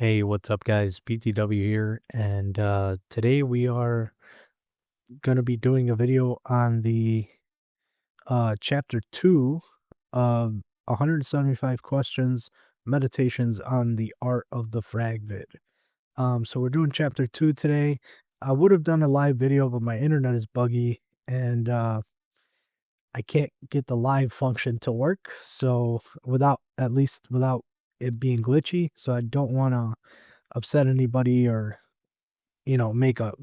Hey, what's up, guys? BTW here, and today we are going to be doing a video on the chapter 2 of 175 questions, meditations on the art of the frag vid. So we're doing chapter 2 today. I would have done a live video, but my internet is buggy, and I can't get the live function to work. So without it being glitchy, so I don't want to upset anybody or make a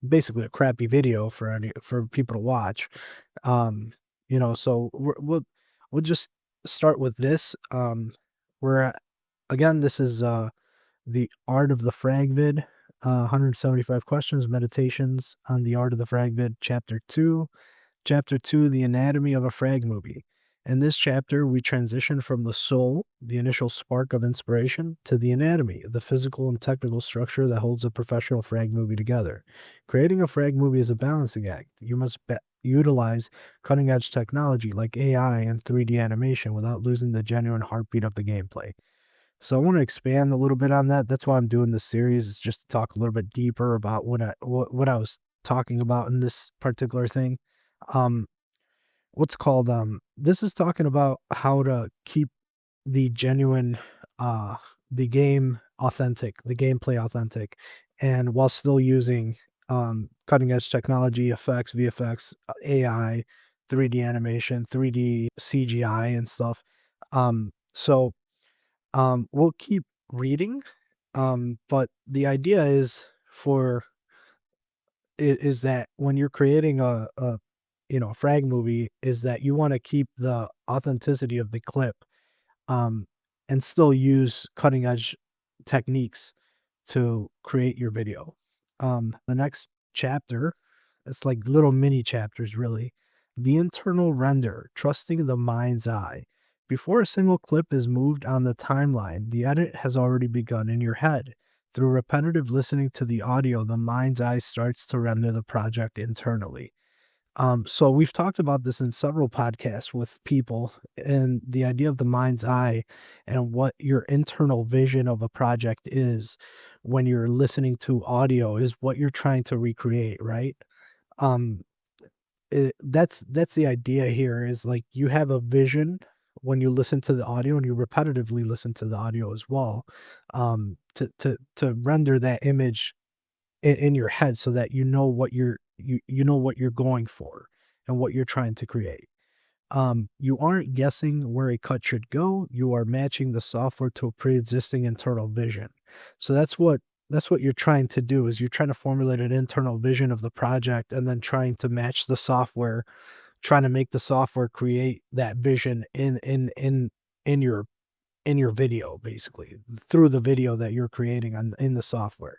basically a crappy video for people to watch. Um, so we'll just start with this. We're at, again, this is the art of the frag vid, 175 questions, meditations on the art of the frag vid, chapter 2. Chapter 2, The Anatomy of a Frag Movie. In this chapter, we transition from the soul, the initial spark of inspiration, to the anatomy, the physical and technical structure that holds a professional frag movie together. Creating a frag movie is a balancing act. You must utilize cutting edge technology like AI and 3D animation without losing the genuine heartbeat of the gameplay. So I want to expand a little bit on that. That's why I'm doing this series, is just to talk a little bit deeper about what I was talking about in this particular thing. Um, this is talking about how to keep the genuine uh the game authentic, the gameplay authentic, and while still using cutting edge technology, effects, VFX, AI, 3D animation, 3D CGI and stuff. We'll keep reading, but the idea is that when you're creating a frag movie, is that you want to keep the authenticity of the clip, um, and still use cutting edge techniques to create your video. The next chapter, it's like little mini chapters, really. The internal render, trusting the mind's eye. Before a single clip is moved on the timeline, the edit has already begun in your head. Through repetitive listening to the audio, the mind's eye starts to render the project internally. So we've talked about this in several podcasts with people, and the idea of the mind's eye and what your internal vision of a project is when you're listening to audio is what you're trying to recreate, right? Um, that's the idea here, is like you have a vision when you listen to the audio, and you repetitively listen to the audio as well, to render that image in your head so that you know what you're going for and what you're trying to create. You aren't guessing where a cut should go. You are matching the software to a pre-existing internal vision. So that's what you're trying to do, is you're trying to formulate an internal vision of the project and then trying to match the software, trying to make the software create that vision in your video, basically through the video that you're creating in the software.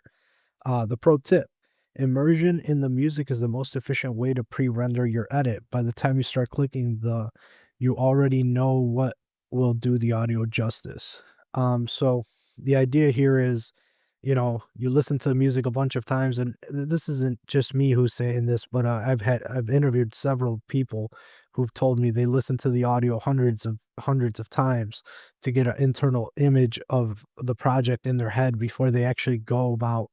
The pro tip: immersion in the music is the most efficient way to pre render your edit. By the time you start clicking, you already know what will do the audio justice. So the idea here is, you listen to music a bunch of times, and this isn't just me who's saying this, but I've interviewed several people who've told me they listen to the audio hundreds of times to get an internal image of the project in their head before they actually go about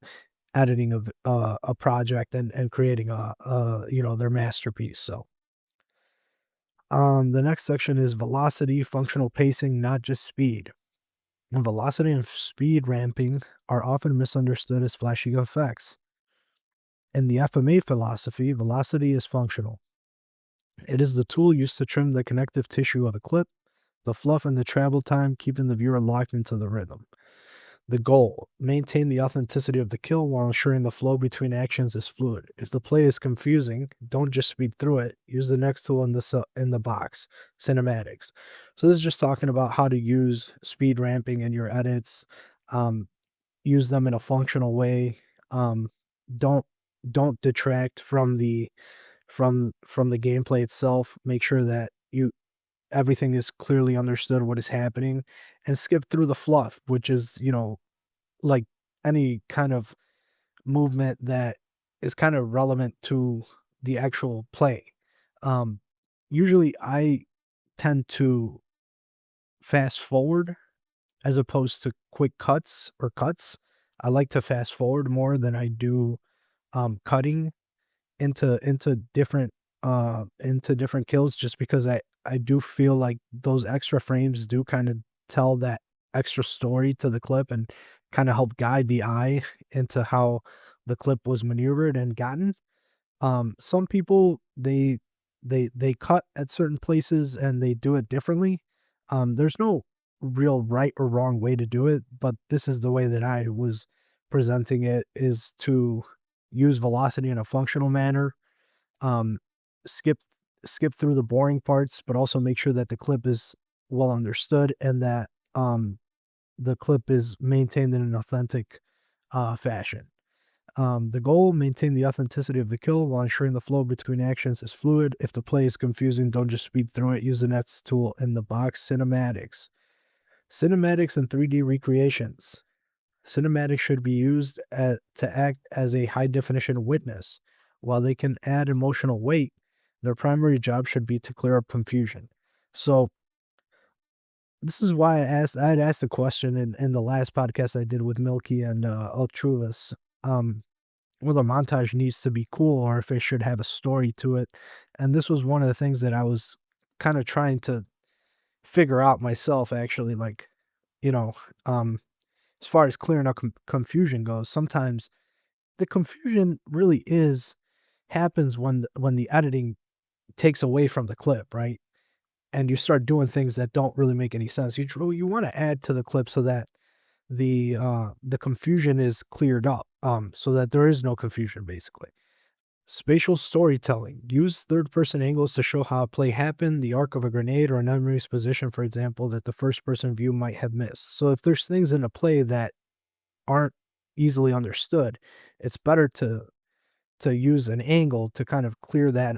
editing of a project and creating their masterpiece. So the next section is velocity, functional pacing, not just speed. And velocity and speed ramping are often misunderstood as flashy effects. In the FMA philosophy, velocity is functional. It is the tool used to trim the connective tissue of a clip, the fluff and the travel time, keeping the viewer locked into the rhythm. The goal: maintain the authenticity of the kill while ensuring the flow between actions is fluid. If the play is confusing, don't just speed through it. Use the next tool in the box, cinematics. So this is just talking about how to use speed ramping in your edits. Um, Use them in a functional way. Um, don't don't detract from the gameplay itself. Make sure that you everything is clearly understood what is happening, and skip through the fluff, which is, like any kind of movement that is kind of relevant to the actual play. Um, Usually I tend to fast forward as opposed to quick cuts or cuts. I like to fast forward more than I do cutting into different kills, just because I do feel like those extra frames do kind of tell that extra story to the clip and kind of help guide the eye into how the clip was maneuvered and gotten. Some people, they cut at certain places and they do it differently. There's no real right or wrong way to do it, but this is the way that I was presenting it, is to use velocity in a functional manner. um, skip skip through the boring parts, but also make sure that the clip is well understood and that the clip is maintained in an authentic fashion. The goal: maintain the authenticity of the kill while ensuring the flow between actions is fluid. If the play is confusing, don't just speed through it. Use the next tool in the box: cinematics. Cinematics and 3D recreations. Cinematics should be used to act as a high definition witness. While they can add emotional weight, their primary job should be to clear up confusion. So this is why I had asked a question in the last podcast I did with Milky and Altruvis, um, whether montage needs to be cool or if it should have a story to it. And this was one of the things that I was kind of trying to figure out myself, actually. Like, you know, um, as far as clearing up confusion goes, sometimes the confusion really is happens when the editing takes away from the clip, right? And you start doing things that don't really make any sense. You want to add to the clip so that the confusion is cleared up, so that there is no confusion, basically. Spatial storytelling. Use third person angles to show how a play happened, the arc of a grenade, or an enemy's position, for example, that the first person view might have missed. So if there's things in a play that aren't easily understood, it's better to use an angle to kind of clear that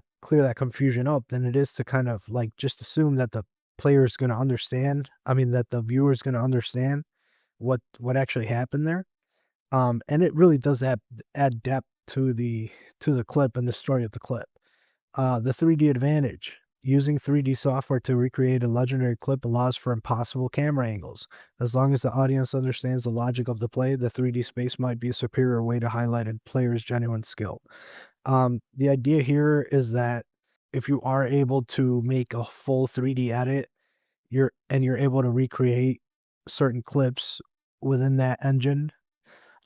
confusion up than it is to kind of like just assume that the player is going to understand. I mean, that the viewer is going to understand what actually happened there. And it really does add depth to the clip and the story of the clip. The 3D advantage. Using 3D software to recreate a legendary clip allows for impossible camera angles. As long as the audience understands the logic of the play, the 3D space might be a superior way to highlight a player's genuine skill. The idea here is that if you are able to make a full 3D edit, you're able to recreate certain clips within that engine,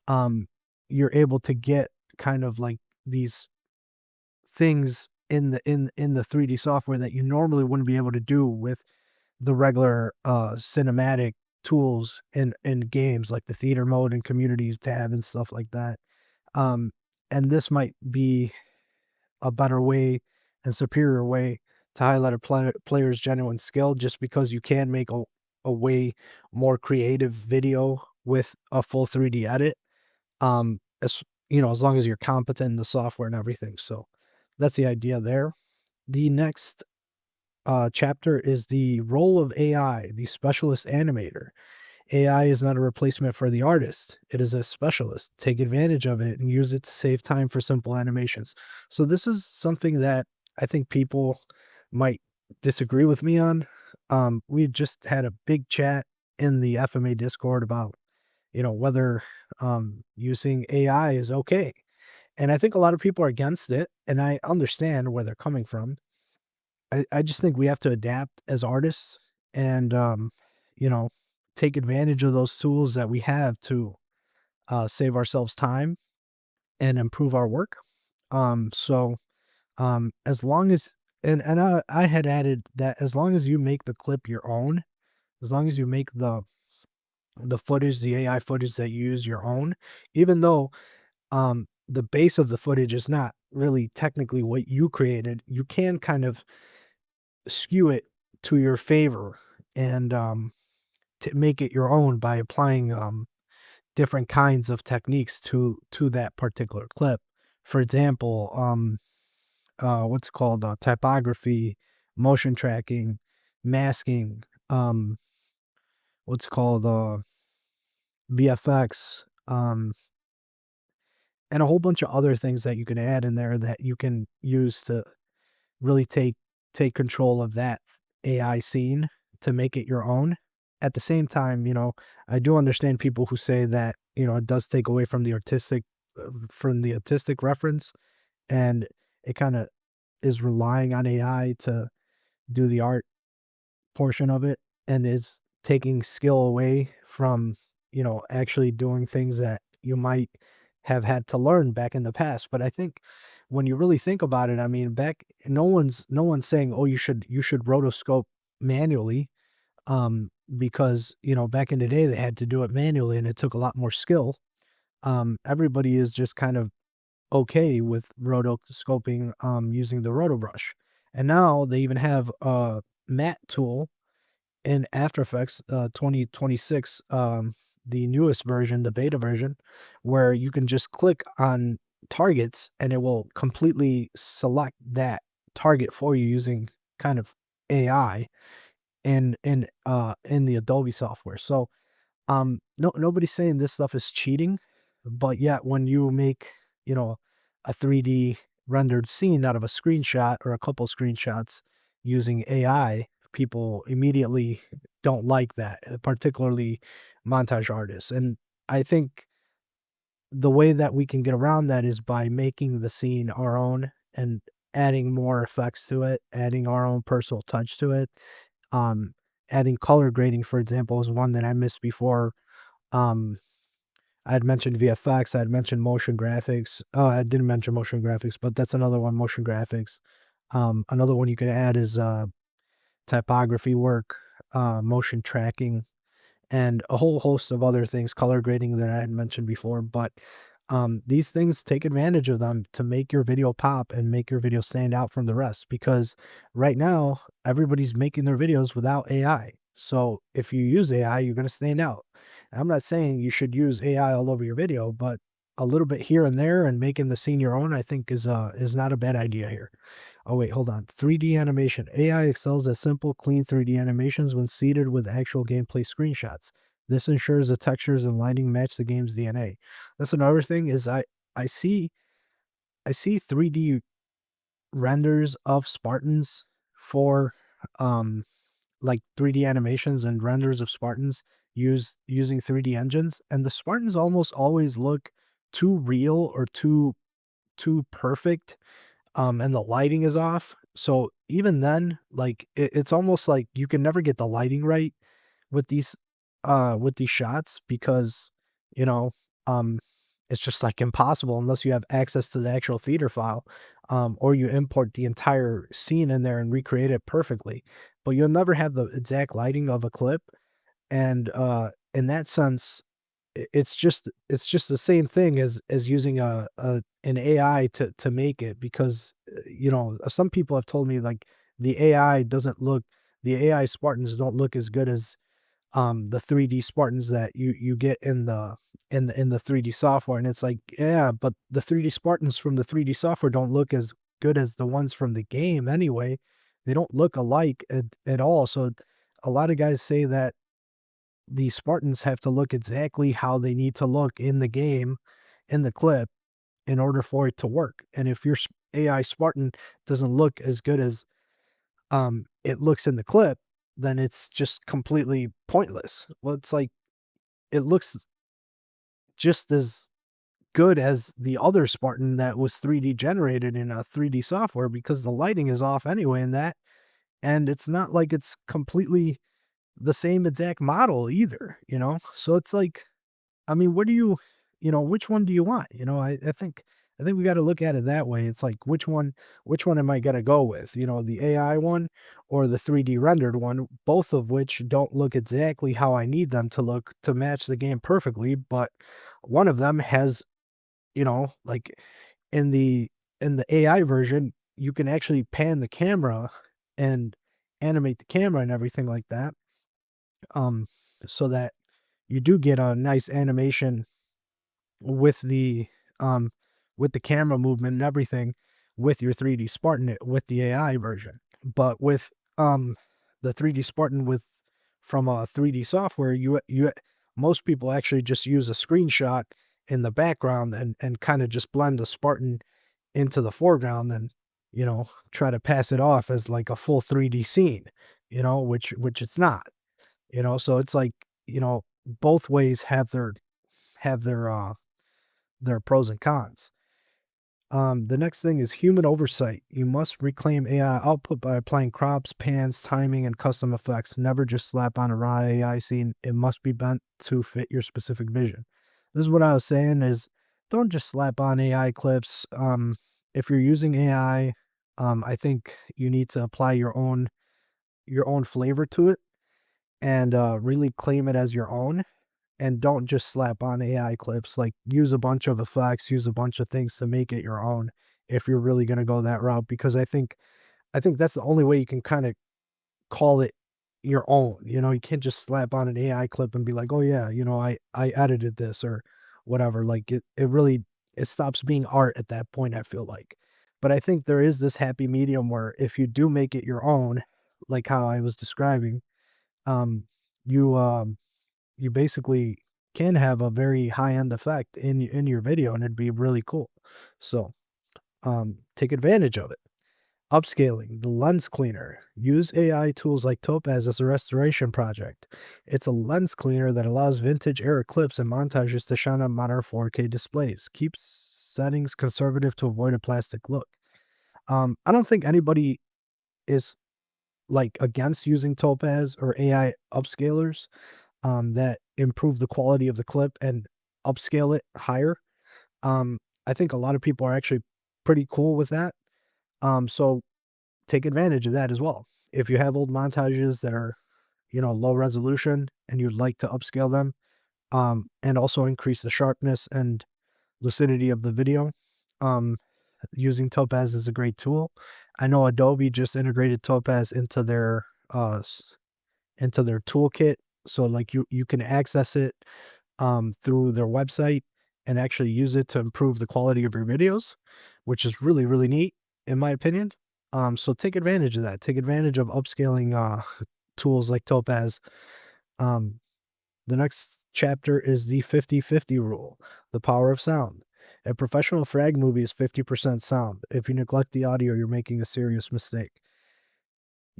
um, you're able to get kind of like these things in the 3D software that you normally wouldn't be able to do with the regular cinematic tools in games, like the theater mode and communities tab and stuff like that. Um, and this might be a better way and superior way to highlight a player's genuine skill, just because you can make a way more creative video with a full 3D edit. As as long as you're competent in the software and everything. So that's the idea there. The next chapter is the role of AI, the specialist animator. AI is not a replacement for the artist. It is a specialist. Take advantage of it and use it to save time for simple animations. So this is something that I think people might disagree with me on. We just had a big chat in the FMA Discord about, whether using AI is okay. And I think a lot of people are against it, and I understand where they're coming from. I just think we have to adapt as artists and, you know, take advantage of those tools that we have to save ourselves time and improve our work. As long as, and I had added that as long as you make the clip your own, as long as you make the footage, the AI footage that you use your own, even though the base of the footage is not really technically what you created, you can kind of skew it to your favor and to make it your own by applying different kinds of techniques to that particular clip. For example, what's it called, typography, motion tracking, masking, what's it called, VFX, and a whole bunch of other things that you can add in there that you can use to really take control of that AI scene to make it your own. at the same time, I do understand people who say that, it does take away from the artistic reference, and it kind of is relying on AI to do the art portion of it, and is taking skill away from, actually doing things that you might have had to learn back in the past. But I think when you really think about it, I mean, back no one's saying, "Oh, you should rotoscope manually," because, back in the day they had to do it manually and it took a lot more skill. Everybody is just kind of okay with rotoscoping, using the roto brush. And now they even have a matte tool in After Effects, 2026, the newest version, the beta version, where you can just click on targets and it will completely select that target for you using kind of AI in the Adobe software. So, no, nobody's saying this stuff is cheating, but yet when you make, a 3D rendered scene out of a screenshot or a couple screenshots using AI, people immediately don't like that, particularly montage artists. And I think the way that we can get around that is by making the scene our own and adding more effects to it, adding our own personal touch to it. Um, Adding color grading, for example, is one that I missed before. Um, I had mentioned VFX, I had mentioned motion graphics. Oh, I didn't mention motion graphics, but that's another one, motion graphics. Another one you can add is typography work, motion tracking, and a whole host of other things, color grading that I had mentioned before. But these things, take advantage of them to make your video pop and make your video stand out from the rest. Because right now, everybody's making their videos without AI. So if you use AI, you're going to stand out. I'm not saying you should use AI all over your video, but a little bit here and there and making the scene your own, I think is not a bad idea here. Oh wait, hold on. 3D animation. AI excels at simple, clean 3D animations when seeded with actual gameplay screenshots. This ensures the textures and lighting match the game's DNA. That's another thing is I see I see 3D renders of Spartans for um like 3D animations and renders of Spartans using 3D engines, and the Spartans almost always look too real or too perfect, and the lighting is off. So even then, like it's almost like you can never get the lighting right with these shots because, you know, um it's just like impossible unless you have access to the actual theater file, or you import the entire scene in there and recreate it perfectly. But you'll never have the exact lighting of a clip. And in that sense, it's just the same thing as using a an AI to make it because, some people have told me, like, the AI doesn't look the AI Spartans don't look as good as, the 3D Spartans that you get in the 3D software, and it's like, yeah, but the 3D Spartans from the 3D software don't look as good as the ones from the game anyway. They don't look alike at all, so a lot of guys say that the Spartans have to look exactly how they need to look in the game, in the clip, in order for it to work. And if your AI Spartan doesn't look as good as it looks in the clip, then it's just completely pointless. Well, it's like it looks just as good as the other Spartan that was 3D generated in a 3D software because the lighting is off anyway in that, and it's not like it's completely the same exact model either. So it's like, I mean, what do which one do you want? I think we got to look at it that way. It's like which one am I gonna go with? The AI one or the 3D rendered one, both of which don't look exactly how I need them to look to match the game perfectly, but one of them has, like in the AI version, you can actually pan the camera and animate the camera and everything like that. Um, so that you do get a nice animation with the um with the camera movement and everything with your 3D Spartan with the AI version. But with the 3D Spartan with from a 3D software, you most people actually just use a screenshot in the background and kind of just blend the Spartan into the foreground and, try to pass it off as like a full 3D scene, which it's not. So it's like, both ways have their pros and cons. The next thing is human oversight. You must reclaim AI output by applying crops, pans, timing, and custom effects. Never just slap on a raw AI scene. It must be bent to fit your specific vision. This is what I was saying is don't just slap on AI clips. If you're using AI, I think you need to apply your own flavor to it and really claim it as your own and don't just slap on AI clips. Like use a bunch of effects, use a bunch of things to make it your own if you're really going to go that route because I think that's the only way you can kind of call it your own. You can't just slap on an AI clip and be like, "Oh yeah, I edited this or whatever." Like it stops being art at that point, I feel like. But I think there is this happy medium where if you do make it your own, like how I was describing, um you you basically can have a very high-end effect in your video, and it'd be really cool. So, take advantage of it. Upscaling, the lens cleaner. Use AI tools like Topaz as a restoration project. It's a lens cleaner that allows vintage era clips and montages to shine on modern 4K displays. Keep settings conservative to avoid a plastic look. I don't think anybody is like against using Topaz or AI upscalers that improve the quality of the clip and upscale it higher. I think a lot of people are actually pretty cool with that. So take advantage of that as well. If you have old montages that are, low resolution and you'd like to upscale them, and also increase the sharpness and lucidity of the video, um, using Topaz is a great tool. I know Adobe just integrated Topaz into their toolkit. So like you can access it through their website and actually use it to improve the quality of your videos, which is really, really neat, in my opinion. So take advantage of that. Take advantage of upscaling tools like Topaz. Um, the next chapter is the 50-50 rule, the power of sound. A professional frag movie is 50% sound. If you neglect the audio, you're making a serious mistake.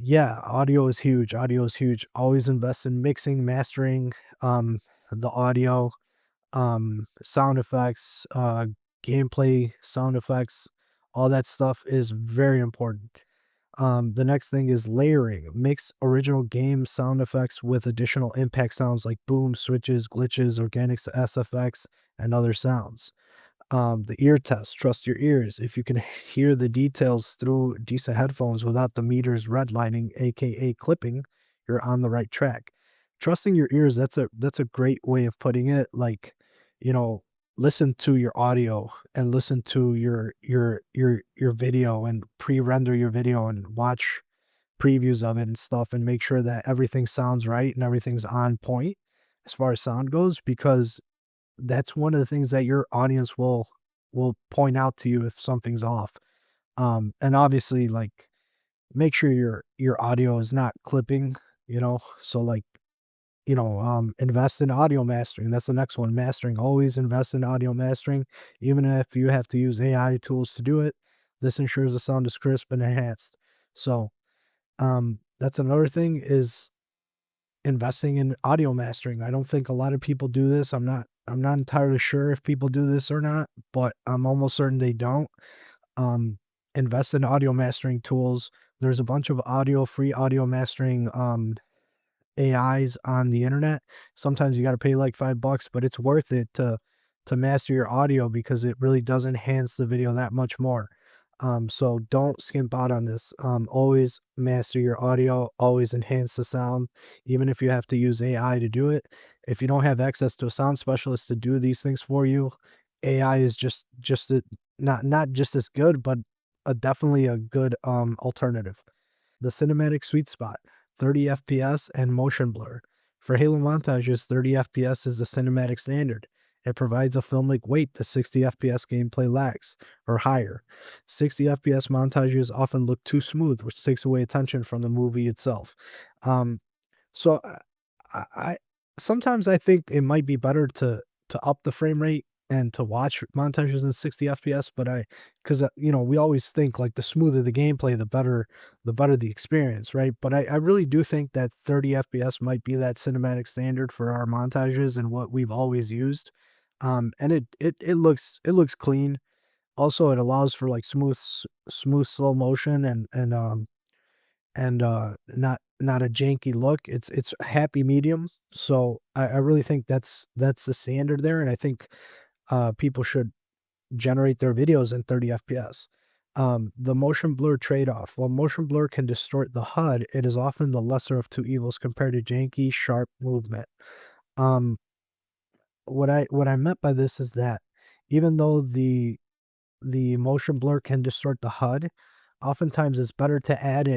Yeah, audio is huge. Audio is huge. Always invest in mixing, mastering, the audio, sound effects, gameplay sound effects, all that stuff is very important. The next thing is layering. Mix original game sound effects with additional impact sounds like boom, switches, glitches, organic SFX, and other sounds. The ear test. Trust your ears. If you can hear the details through decent headphones without the meters redlining, aka clipping, you're on the right track. Trusting your ears, that's a great way of putting it. Like, you know, listen to your audio and listen to your video and pre-render your video and watch previews of it and stuff and make sure that everything sounds right and everything's on point as far as sound goes because that's one of the things that your audience will point out to you if something's off. And obviously, like, make sure your audio is not clipping, so, like, invest in audio mastering. That's the next one, mastering. Always invest in audio mastering, even if you have to use AI tools to do it. This ensures the sound is crisp and enhanced. So, that's another thing is investing in audio mastering. I don't think a lot of people do this. I'm not entirely sure if people do this or not, but I'm almost certain they don't. Um, invest in audio mastering tools. There's a bunch of free audio mastering AIs on the internet. Sometimes you got to pay like $5, but it's worth it to master your audio because it really does enhance the video that much more. So don't skimp out on this. Always master your audio, always enhance the sound, even if you have to use AI to do it. If you don't have access to a sound specialist to do these things for you, AI is not just as good, but definitely a good alternative. The cinematic sweet spot, 30 FPS and motion blur. For Halo montages, 30 FPS is the cinematic standard. It provides a filmic weight that 60 FPS gameplay lacks, or higher. 60 FPS montages often look too smooth, which takes away attention from the movie itself. Um, so I sometimes I think it might be better to up the frame rate and to watch montages in 60 FPS, but because you know, we always think like the smoother the gameplay, the better the experience, right? But I really do think that 30 FPS might be that cinematic standard for our montages and what we've always used. And it looks clean. Also, it allows for like smooth slow motion and not a janky look. It's a happy medium. So I really think that's the standard there, and I think people should generate their videos in 30 FPS. The motion blur trade-off. While motion blur can distort the HUD, it is often the lesser of two evils compared to janky, sharp movement. Um, what I meant by this is that even though the motion blur can distort the HUD, oftentimes it's better to add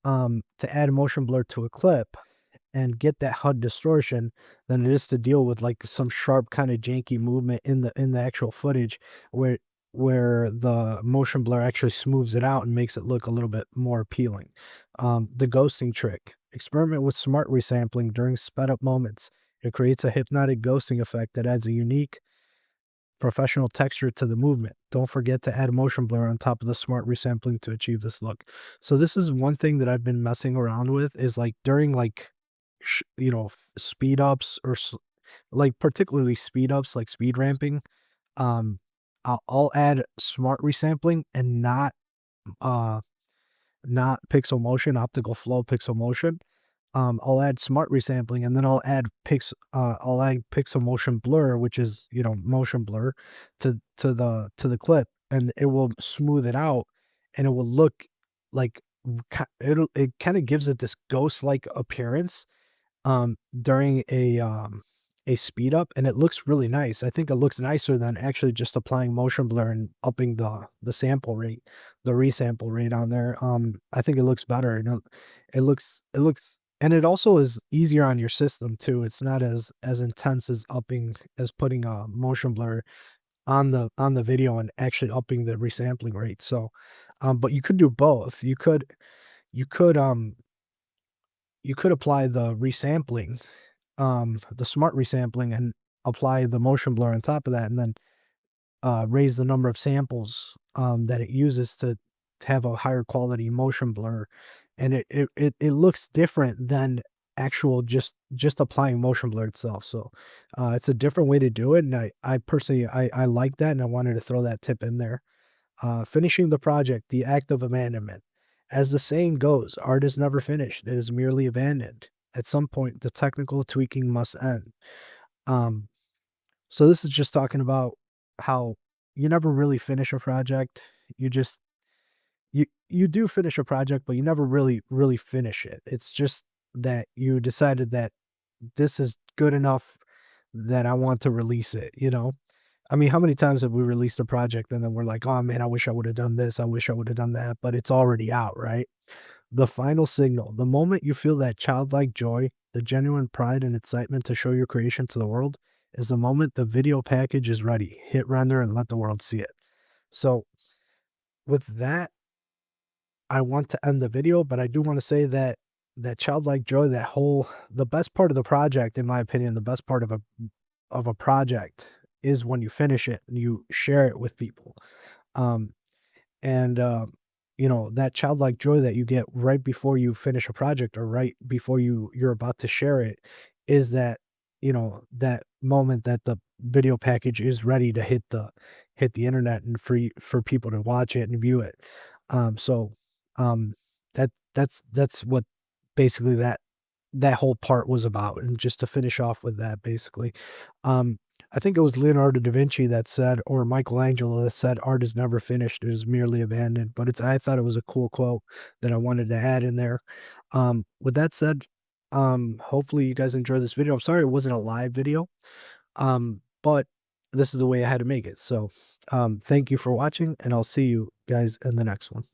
motion blur to a clip and get that HUD distortion than it is to deal with like some sharp kind of janky movement in the actual footage where the motion blur actually smooths it out and makes it look a little bit more appealing. The ghosting trick. Experiment with smart resampling during sped up moments. It creates a hypnotic ghosting effect that adds a unique professional texture to the movement. Don't forget to add motion blur on top of the smart resampling to achieve this look. So this is one thing that I've been messing around with is like during like you know, speed ups or like particularly speed ups like speed ramping. um I'll add smart resampling and uh not pixel motion, optical flow pixel motion. I'll add smart resampling and then I'll add pixel motion blur, which is, you know, motion blur to the clip, and it will smooth it out and it will look like it kind of gives it this ghost-like appearance during a speed up, and it looks really nice. I think it looks nicer than actually just applying motion blur and upping the sample rate, the resample rate on there. I think it looks better. You know, it looks and it also is easier on your system too. It's not as intense as putting a motion blur on the video and actually upping the resampling rate. So, but you could do both. You could you could apply the resampling, the smart resampling, and apply the motion blur on top of that, and then raise the number of samples that it uses to have a higher quality motion blur, and it looks different than actual just applying motion blur itself. So it's a different way to do it, and I personally I like that, and I wanted to throw that tip in there. Finishing the project, the act of abandonment. As the saying goes, art is never finished, it is merely abandoned. At some point, the technical tweaking must end. Um, so this is just talking about how you never really finish a project. You just you do finish a project, but you never really finish it. It's just that you decided that this is good enough that I want to release it, you know? I mean, how many times have we released a project and then we're like, "Oh, man, I wish I would have done this. I wish I would have done that," but it's already out, right? The final signal, the moment you feel that childlike joy, the genuine pride and excitement to show your creation to the world, is the moment the video package is ready. Hit render and let the world see it. So, with that, I want to end the video, but I do want to say that that childlike joy, the best part of the project, in my opinion, the best part of a project is when you finish it and you share it with people. Um, and you know, that childlike joy that you get right before you finish a project or right before you're about to share it is that, you know, that moment that the video package is ready to hit the internet and for people to watch it and view it. So um that's what basically that whole part was about, and just to finish off with that, basically. I think it was Leonardo da Vinci that said, or Michelangelo that said, "Art is never finished; it is merely abandoned." But I thought it was a cool quote that I wanted to add in there. With that said, hopefully you guys enjoy this video. I'm sorry it wasn't a live video, but this is the way I had to make it. So, thank you for watching, and I'll see you guys in the next one.